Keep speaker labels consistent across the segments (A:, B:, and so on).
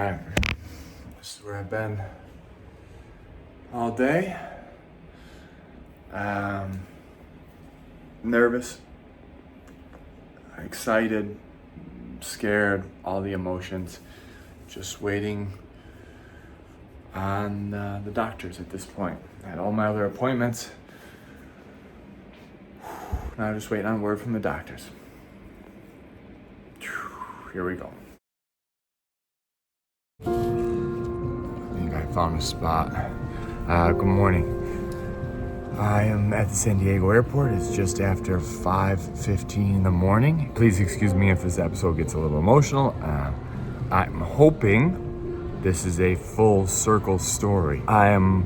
A: Alright, this is where I've been all day. Nervous, excited, scared, all the emotions. Just waiting on the doctors at this point. I had all my other appointments. Now just waiting on word from the doctors. Here we go. I think I found a spot. Good morning. I am at the San Diego airport. It's just after 5:15 in the morning. Please excuse me if this episode gets a little emotional. I'm hoping this is a full circle story. I am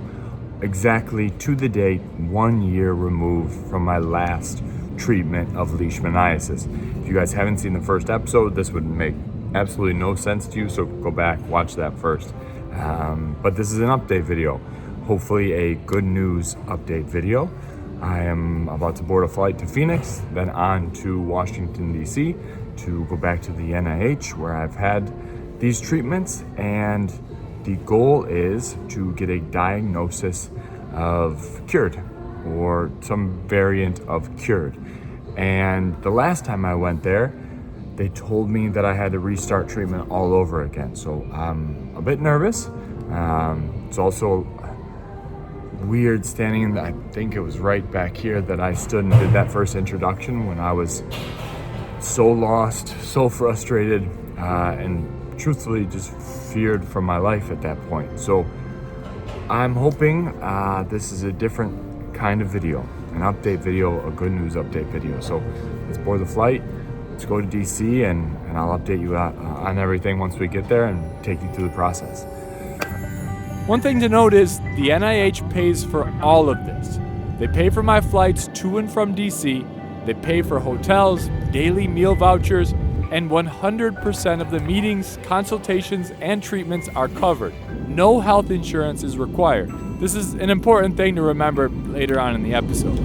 A: exactly to the date 1 year removed from my last treatment of leishmaniasis. If you guys haven't seen the first episode, this would make absolutely no sense to you, so go back, watch that first. But this is an update video, hopefully a good news update video. I am about to board a flight to Phoenix, then on to Washington, D.C. to go back to the NIH where I've had these treatments, and the goal is to get a diagnosis of cured or some variant of cured. And the last time I went there, they told me that I had to restart treatment all over again. So I'm a bit nervous. It's also weird standing in I think it was right back here that I stood and did that first introduction when I was so lost, so frustrated, and truthfully just feared for my life at that point. So I'm hoping this is a different kind of video, an update video, a good news update video. So let's board the flight, let's go to DC, and I'll update you on everything once we get there and take you through the process.
B: One thing to note is the NIH pays for all of this. They pay for my flights to and from DC, they pay for hotels, daily meal vouchers, and 100% of the meetings, consultations, and treatments are covered. No health insurance is required. This is an important thing to remember later on in the episode.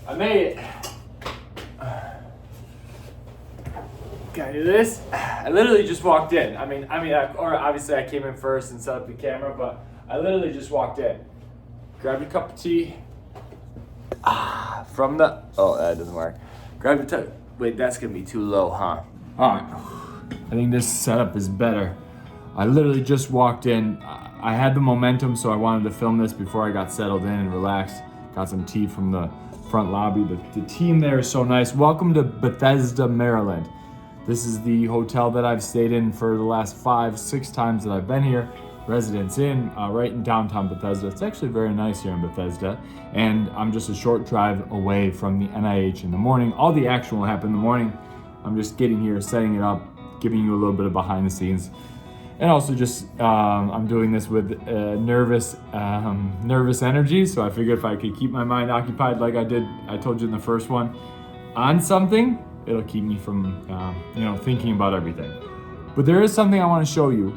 B: I made it. Can I do this? I literally just walked in. Or obviously I came in first and set up the camera, but I literally just walked in. Grabbed a cup of tea. That doesn't work. Grabbed a wait, that's gonna be too low, huh? Alright. I think this setup is better. I literally just walked in. I had the momentum, so I wanted to film this before I got settled in and relaxed. Got some tea from the front lobby. The team there is so nice. Welcome to Bethesda, Maryland. This is the hotel that I've stayed in for the last 5-6 times that I've been here. Residence Inn, right in downtown Bethesda. It's actually very nice here in Bethesda. And I'm just a short drive away from the NIH in the morning. All the action will happen in the morning. I'm just getting here, setting it up, giving you a little bit of behind the scenes. And also just, I'm doing this with nervous energy. So I figured if I could keep my mind occupied like I told you in the first one, on something, it'll keep me from, thinking about everything. But there is something I want to show you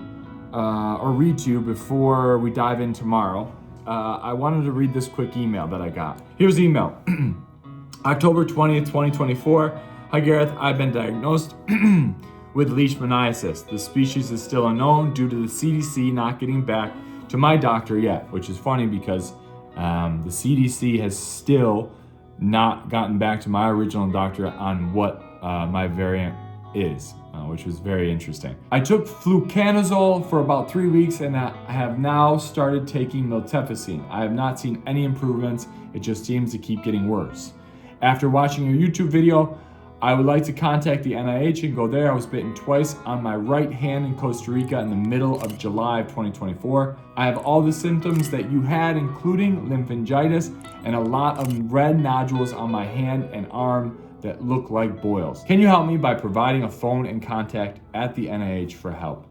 B: or read to you before we dive in tomorrow. I wanted to read this quick email that I got. Here's the email. October 20th, 2024. Hi Gareth, I've been diagnosed with leishmaniasis. The species is still unknown due to the CDC not getting back to my doctor yet, which is funny because the CDC has still not gotten back to my original doctor on what my variant is, which was very interesting. I took fluconazole for about 3 weeks and I have now started taking miltefosine. I have not seen any improvements. It just seems to keep getting worse. After watching your YouTube video, I would like to contact the NIH and go there. I was bitten twice on my right hand in Costa Rica in the middle of July of 2024. I have all the symptoms that you had, including lymphangitis and a lot of red nodules on my hand and arm that look like boils. Can you help me by providing a phone and contact at the NIH for help?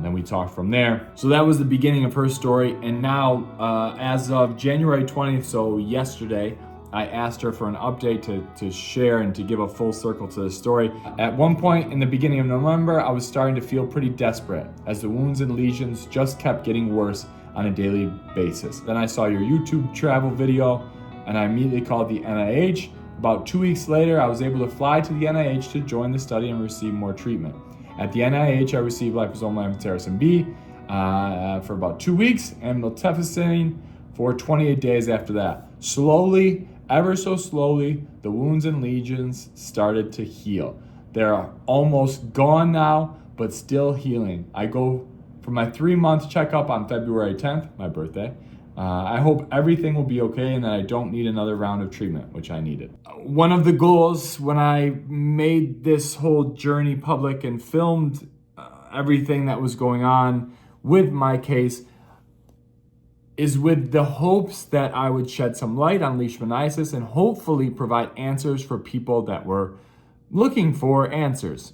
B: Then we talked from there. So that was the beginning of her story. And now, as of January 20th, so yesterday, I asked her for an update to share and to give a full circle to the story. At one point in the beginning of November, I was starting to feel pretty desperate as the wounds and lesions just kept getting worse on a daily basis. Then I saw your YouTube travel video and I immediately called the NIH. About 2 weeks later, I was able to fly to the NIH to join the study and receive more treatment. At the NIH, I received liposomal amphotericin B for about 2 weeks and miltefosine for 28 days after that. Slowly, ever so slowly, the wounds and lesions started to heal. They're almost gone now, but still healing. I go for my 3-month checkup on February 10th, my birthday. I hope everything will be okay and that I don't need another round of treatment, which I needed. One of the goals when I made this whole journey public and filmed everything that was going on with my case is with the hopes that I would shed some light on leishmaniasis and hopefully provide answers for people that were looking for answers,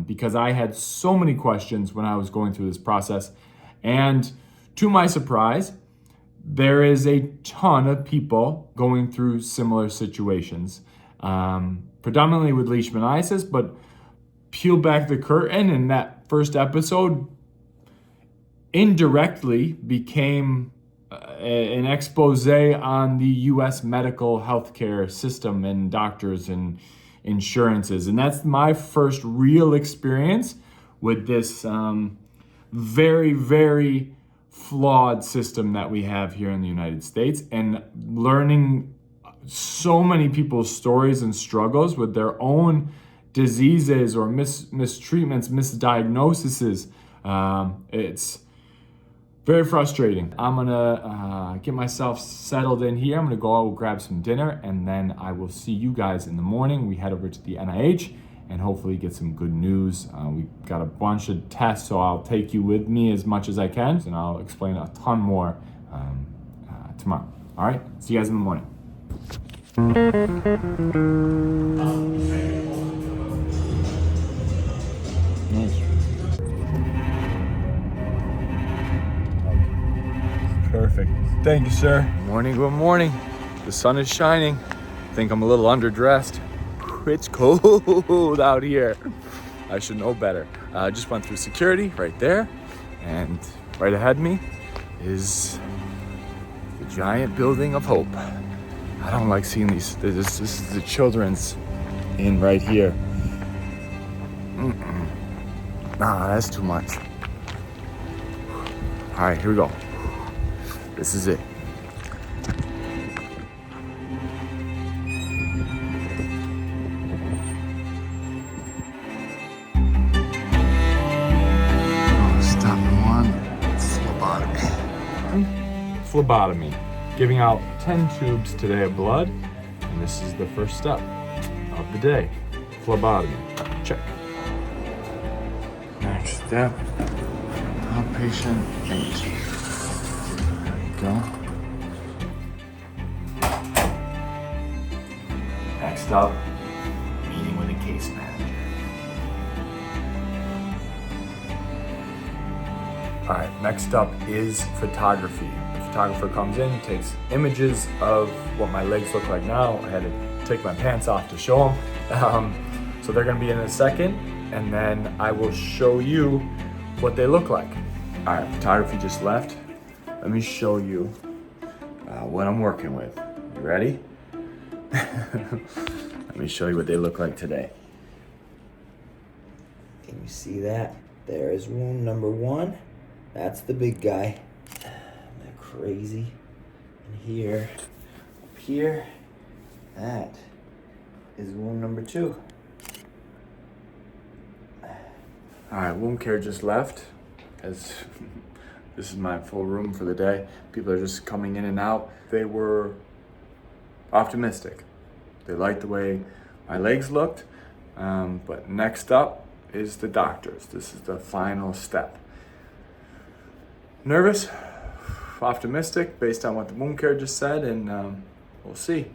B: because I had so many questions when I was going through this process. And to my surprise, there is a ton of people going through similar situations, predominantly with leishmaniasis, but peel back the curtain, and that first episode indirectly became an expose on the US medical healthcare system and doctors and insurances. And that's my first real experience with this very, very flawed system that we have here in the United States, and learning so many people's stories and struggles with their own diseases or mistreatments, misdiagnoses. It's very frustrating. I'm gonna get myself settled in here. I'm gonna go out, grab some dinner, and then I will see you guys in the morning. We head over to the NIH and hopefully get some good news. We got a bunch of tests, so I'll take you with me as much as I can, and I'll explain a ton more tomorrow. All right, see you guys in the morning. Nice. Perfect. Thank you, sir. Morning, good morning. The sun is shining. I think I'm a little underdressed. It's cold out here. I should know better. I just went through security right there, and right ahead of me is the giant building of hope. I don't like seeing these. This is the children's in right here. Nah, that's too much. All right, here we go. This is it. Phlebotomy. Giving out 10 tubes today of blood, and this is the first step of the day. Phlebotomy. Check. Next step, outpatient 8. There we go. Next up, meeting with a case manager. All right, next up is photography. The photographer comes in, takes images of what my legs look like now. I had to take my pants off to show them. So they're gonna be in a second, and then I will show you what they look like. All right, photography just left. Let me show you what I'm working with. You ready? Let me show you what they look like today.
C: Can you see that? There is wound number 1. That's the big guy. Isn't that crazy? And here, up here, that is wound number 2.
B: All right, wound care just left, as this is my full room for the day. People are just coming in and out. They were optimistic. They liked the way my legs looked, but next up is the doctors. This is the final step. Nervous, optimistic, based on what the wound care just said, and we'll see.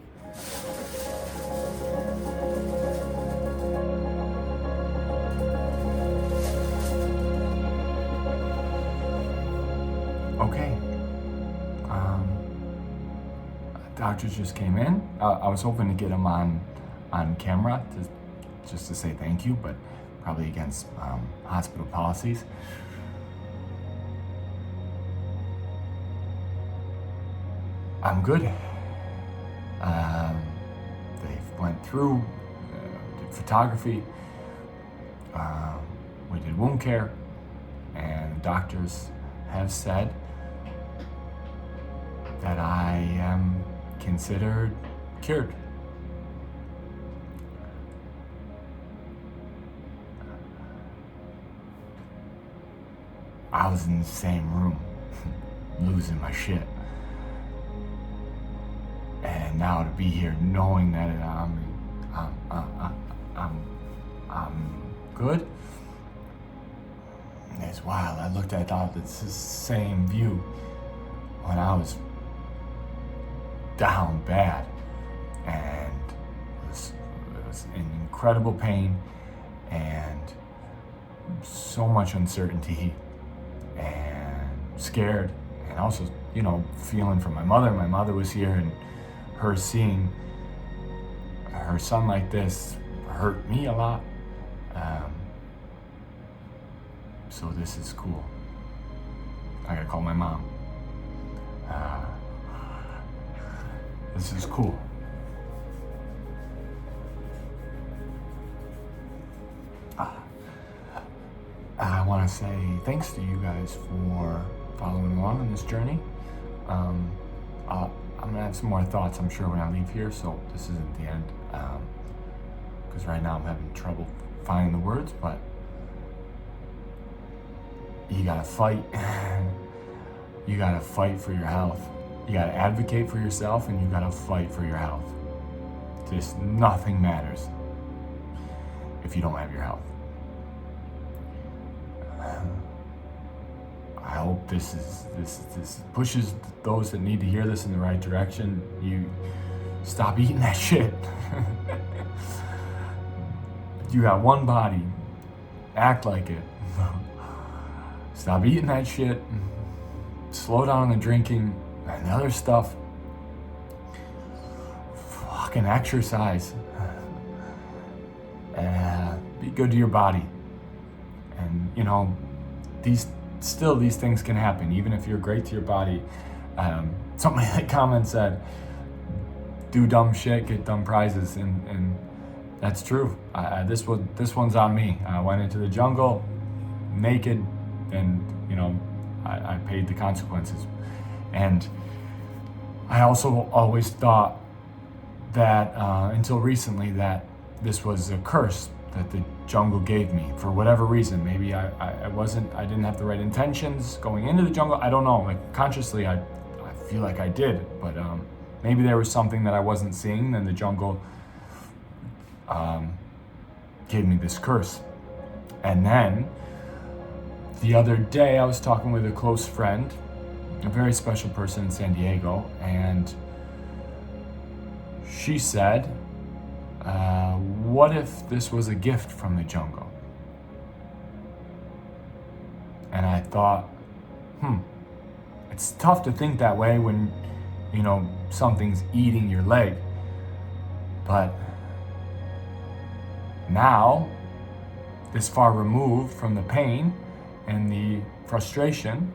B: Okay. Doctors just came in.
A: I was hoping to get him on camera just to say thank you, but probably against hospital policies. I'm good. They went through, did photography, we did wound care, and doctors have said that I am considered cured. I was in the same room, losing my shit. And now to be here knowing that I'm good, it's wild. I thought it's the same view when I was down bad, and it was in incredible pain and so much uncertainty and scared, and also, feeling for my mother. My mother was here, and her seeing her son like this hurt me a lot. So this is cool. I gotta call my mom. This is cool. I want to say thanks to you guys for following along on this journey. I'm gonna have some more thoughts, I'm sure, when I leave here, so this isn't the end. Because right now I'm having trouble finding the words, but you gotta fight. You gotta fight for your health. You gotta advocate for yourself, and you gotta fight for your health. Just nothing matters if you don't have your health. I hope this pushes those that need to hear this in the right direction. You stop eating that shit. You got one body. Act like it. Stop eating that shit. Slow down on the drinking and the other stuff. Fucking exercise. Be good to your body. And these things can happen, even if you're great to your body. Somebody in the comments said, do dumb shit, get dumb prizes, and that's true. This one's on me. I went into the jungle naked, and I paid the consequences. And I also always thought that until recently that this was a curse that the jungle gave me for whatever reason. Maybe I didn't have the right intentions going into the jungle. I don't know. Like, consciously, I feel like I did, but maybe there was something that I wasn't seeing, and the jungle gave me this curse. And then the other day I was talking with a close friend, a very special person in San Diego, and she said, what if this was a gift from the jungle? And I thought, it's tough to think that way when, something's eating your leg. But now, this far removed from the pain and the frustration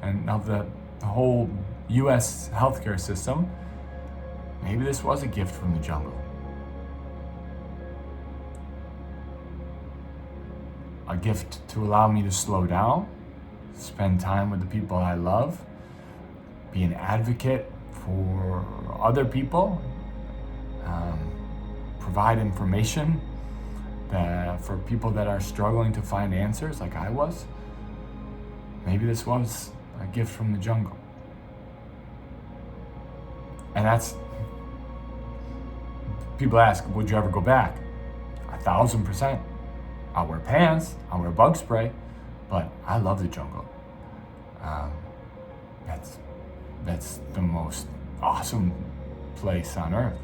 A: and of the whole US healthcare system, maybe this was a gift from the jungle. A gift to allow me to slow down, spend time with the people I love, be an advocate for other people, provide information for people that are struggling to find answers like I was. Maybe this was a gift from the jungle. And that's, people ask, would you ever go back? 1,000%. I'll wear pants, I'll wear bug spray, but I love the jungle. That's the most awesome place on earth.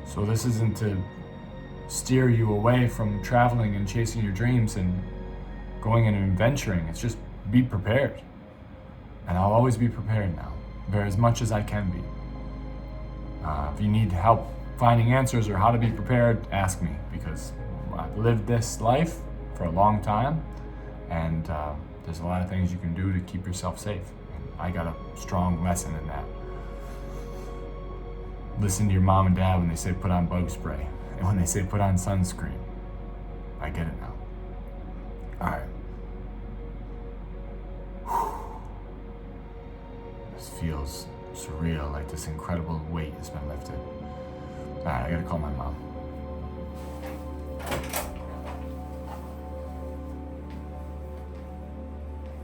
A: So this isn't to steer you away from traveling and chasing your dreams and going and adventuring. It's just be prepared. And I'll always be prepared now, as much as I can be. If you need help finding answers or how to be prepared, ask me, because I've lived this life for a long time, and there's a lot of things you can do to keep yourself safe. And I got a strong lesson in that. Listen to your mom and dad when they say put on bug spray, and when they say put on sunscreen. I get it now. All right. This feels surreal, like this incredible weight has been lifted. All right, I gotta call my mom.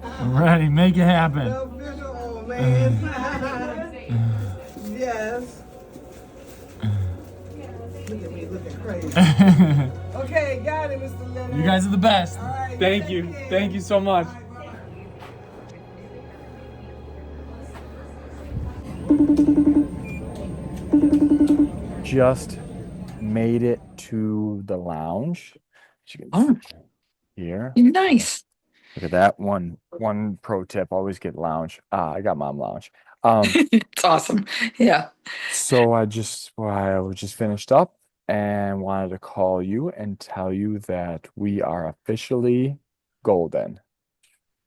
A: I'm ready, make it happen.
D: Oh, man. Yes. Look at me looking crazy. Okay, got it, Mr. Leonard.
B: You guys are the best.
D: All right,
B: Thank
D: take
B: you.
D: care.
B: Thank you so much.
A: Just made it to the lounge. As you can
E: Oh,
A: see here.
E: nice.
A: Look at that. One pro tip, always get lounge. I got mom lounge.
E: It's awesome. Yeah.
A: So I just finished up and wanted to call you and tell you that we are officially golden.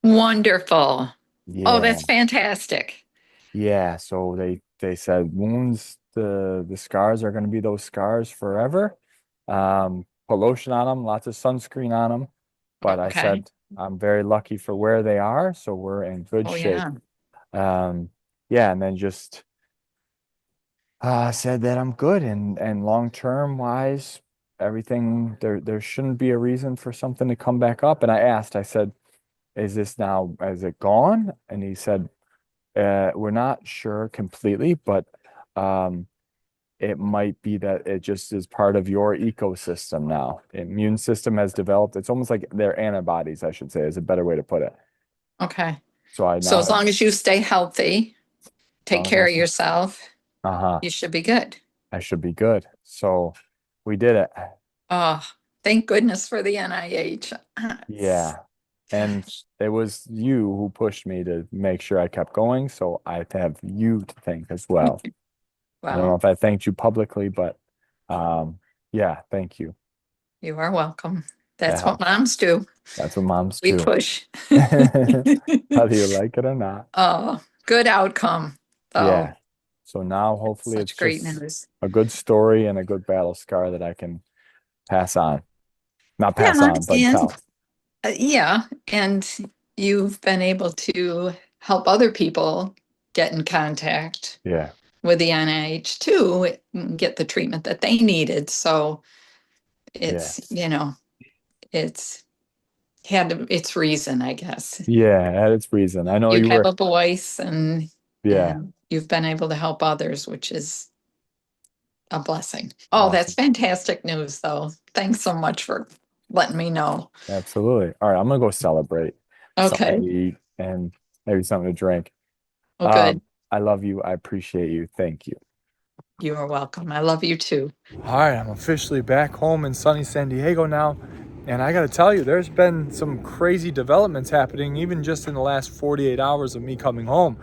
E: Wonderful.
A: Yeah.
E: Oh, that's fantastic.
A: Yeah, so they said wounds, the scars are going to be those scars forever. Put lotion on them, lots of sunscreen on them. But I
E: Okay.
A: said I'm very lucky for where they are, so we're in good
E: Oh,
A: shape.
E: yeah.
A: Yeah, and then just said that I'm good, and long term wise, everything there shouldn't be a reason for something to come back up. And I said, is it gone? And he said, we're not sure completely, but it might be that it just is part of your ecosystem now. Immune system has developed. It's almost like their antibodies, I should say, is a better way to put it.
E: Okay.
A: So
E: So as long as you stay healthy, take
A: long as
E: care
A: I
E: of
A: stay-
E: yourself,
A: uh-huh,
E: you should be good.
A: I should be good. So we did it.
E: Oh, thank goodness for the NIH.
A: Yeah. And
E: Gosh.
A: it was you who pushed me to make sure I kept going. So I have you to thank as well. I don't know
E: Wow.
A: if I thanked you publicly, but yeah, thank you.
E: You are welcome. That's
A: That
E: what moms do.
A: That's what moms
E: We
A: do.
E: push.
A: Whether you like it or not.
E: Oh, good outcome. Oh,
A: Yeah. So now hopefully
E: such
A: it's
E: great
A: just
E: news.
A: a good story and a good battle scar that I can pass on. Not pass
E: Yeah,
A: on, but
E: and
A: tell.
E: Yeah, and you've been able to help other people get in contact
A: Yeah.
E: with the NIH too, and get the treatment that they needed. So it's, it's had its reason, I guess.
A: Yeah, it had its reason. I know
E: You
A: you
E: have
A: were.
E: a voice and
A: Yeah.
E: you've been able to help others, which is a blessing. Oh, that's
A: Awesome.
E: fantastic news, though. Thanks so much for letting me know.
A: Absolutely. All right, I'm gonna go celebrate. Something
E: Okay.
A: to eat and maybe something to drink.
E: Well, good.
A: I love you. I appreciate you. Thank you.
E: You are welcome. I love you too.
B: All right, I'm officially back home in sunny San Diego now. And I got to tell you, there's been some crazy developments happening even just in the last 48 hours of me coming home.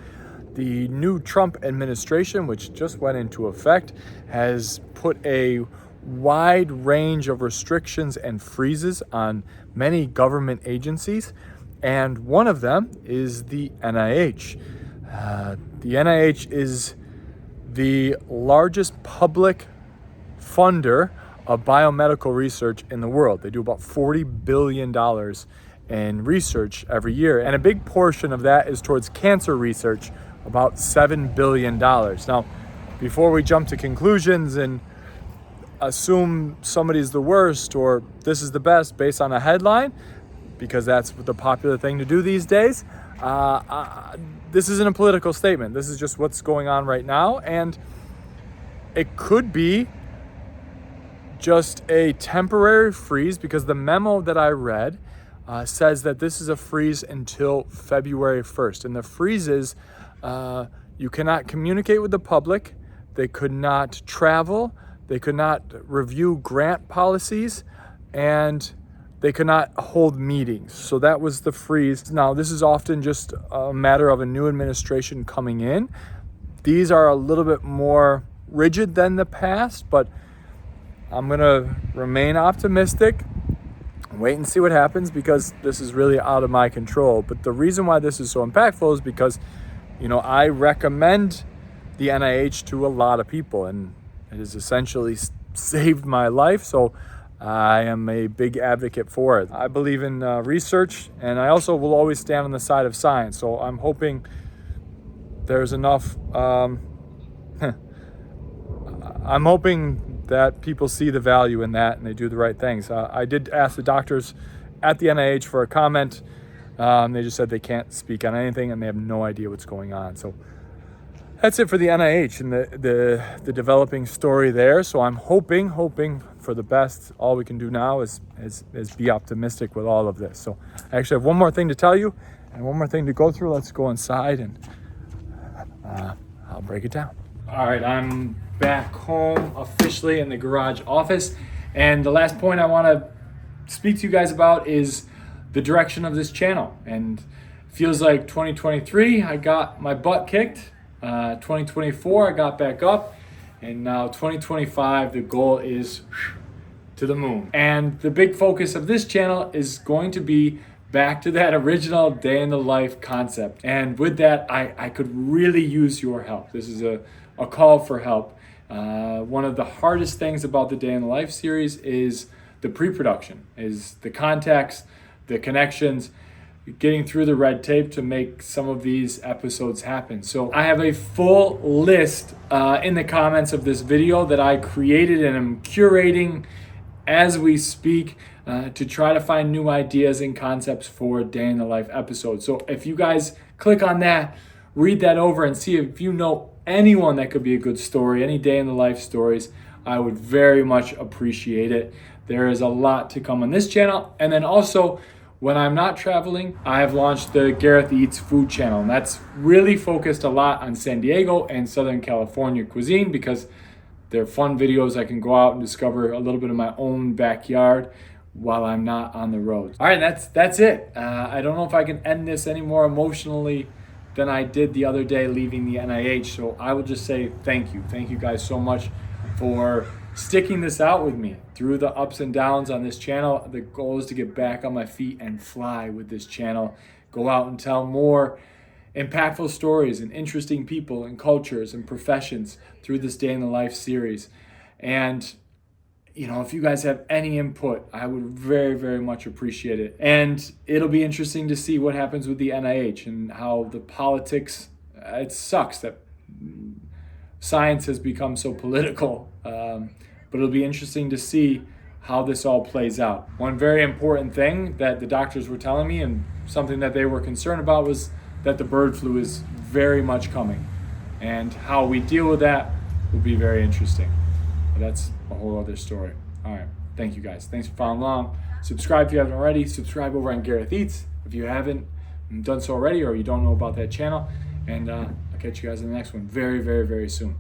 B: The new Trump administration, which just went into effect, has put a wide range of restrictions and freezes on many government agencies. And one of them is the NIH. The NIH is the largest public funder of biomedical research in the world. They do about $40 billion in research every year. And a big portion of that is towards cancer research, about $7 billion. Now, before we jump to conclusions and assume somebody's the worst or this is the best based on a headline, because that's the popular thing to do these days, this isn't a political statement. This is just what's going on right now. And it could be just a temporary freeze, because the memo that I read says that this is a freeze until February 1st. And the freeze is you cannot communicate with the public. They could not travel. They could not review grant policies, and they could not hold meetings. So that was the freeze. Now, this is often just a matter of a new administration coming in. These are a little bit more rigid than the past, but I'm gonna remain optimistic, wait and see what happens, because this is really out of my control. But the reason why this is so impactful is because, you know, I recommend the NIH to a lot of people, and it has essentially saved my life. So I am a big advocate for it. I believe in research, and I also will always stand on the side of science. So I'm hoping there's enough, I'm hoping that people see the value in that and they do the right things. I did ask the doctors at the NIH for a comment. They just said they can't speak on anything and they have no idea what's going on. So that's it for the NIH and the developing story there. So I'm hoping for the best. All we can do now is be optimistic with all of this. So I actually have one more thing to tell you and one more thing to go through. Let's go inside and I'll break it down. All right, I'm back home officially in the garage office. And the last point I want to speak to you guys about is the direction of this channel. And feels like 2023, I got my butt kicked. 2024, I got back up. And now 2025, the goal is to the moon. And the big focus of this channel is going to be back to that original day in the life concept. And with that, I could really use your help. This is a call for help. One of the hardest things about the Day in the Life series is the pre-production, is the contacts, the connections, getting through the red tape to make some of these episodes happen. So I have a full list in the comments of this video that I created and I'm curating as we speak to try to find new ideas and concepts for Day in the Life episodes. So if you guys click on that, read that over and see if you know anyone that could be a good story, any Day in the Life stories, I would very much appreciate it. There is a lot to come on this channel. And then also, when I'm not traveling, I have launched the Gareth Eats food channel. And that's really focused a lot on San Diego and Southern California cuisine because they're fun videos. I can go out and discover a little bit of my own backyard while I'm not on the road. All right, that's it. I don't know if I can end this any more emotionally than I did the other day leaving the NIH. So I will just say thank you. Thank you guys so much for sticking this out with me through the ups and downs on this channel. The goal is to get back on my feet and fly with this channel. Go out and tell more impactful stories and interesting people and cultures and professions through this Day in the Life series. And you know, if you guys have any input, I would very, very much appreciate it. And it'll be interesting to see what happens with the NIH and how the politics, it sucks that science has become so political, but it'll be interesting to see how this all plays out. One very important thing that the doctors were telling me and something that they were concerned about was that the bird flu is very much coming. And how we deal with that will be very interesting. But that's a whole other story. All right, thank you guys. Thanks for following along. Subscribe if you haven't already. Subscribe over on Gareth Eats if you haven't done so already or you don't know about that channel. And I'll catch you guys in the next one very, very, very soon.